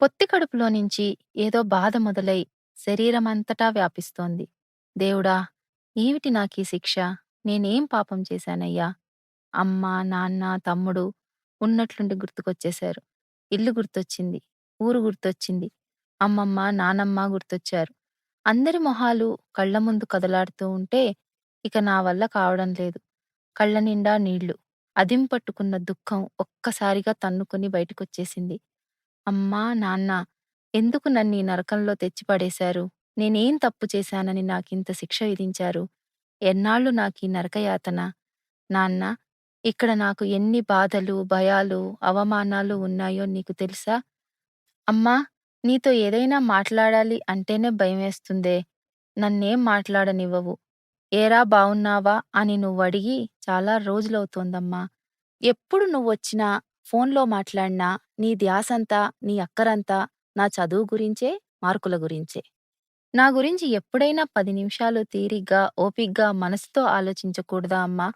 పొత్తి కడుపులో నుంచి ఏదో బాధ మొదలై శరీరమంతటా వ్యాపిస్తోంది. దేవుడా! ఏమిటి నాకీ శిక్ష? నేనేం పాపం చేశానయ్యా? అమ్మ, నాన్న, తమ్ముడు ఉన్నట్లుండి గుర్తుకొచ్చేశారు. ఇల్లు గుర్తొచ్చింది. ఊరు గుర్తొచ్చింది. అమ్మమ్మ, నానమ్మ గుర్తొచ్చారు. అందరి మొహాలు కళ్ళ ముందు కదలాడుతూ ఉంటే ఇక నా వల్ల కావడం లేదు. కళ్ళ నిండా నీళ్లు. అదింపట్టుకున్న దుఃఖం ఒక్కసారిగా తన్నుకొని బయటకొచ్చేసింది. అమ్మా, నాన్న ఎందుకు నన్నీ నరకంలో తెచ్చిపడేశారు? నేనేం తప్పు చేశానని నాకింత శిక్ష విధించారు? ఎన్నాళ్ళు నాకీ నరకయాతన? నాన్నా, ఇక్కడ నాకు ఎన్ని బాధలు, భయాలు, అవమానాలు ఉన్నాయో నీకు తెలుసా? అమ్మా, నీతో ఏదైనా మాట్లాడాలి అంటేనే భయమేస్తుందే. నన్నేం మాట్లాడనివ్వవు. ఏరా బావున్నావా అని నువ్వడిగి చాలా రోజులవుతోందమ్మా. ఎప్పుడు నువ్వొచ్చినా, ఫోన్లో మాట్లాడినా నీ ధ్యాసంతా, నీ అక్కరంతా నా చదువు గురించే, మార్కుల గురించే. నా గురించి ఎప్పుడైనా 10 నిమిషాలు తీరిగ్గా, ఓపిగ్గా మనసుతో ఆలోచించకూడదా అమ్మా?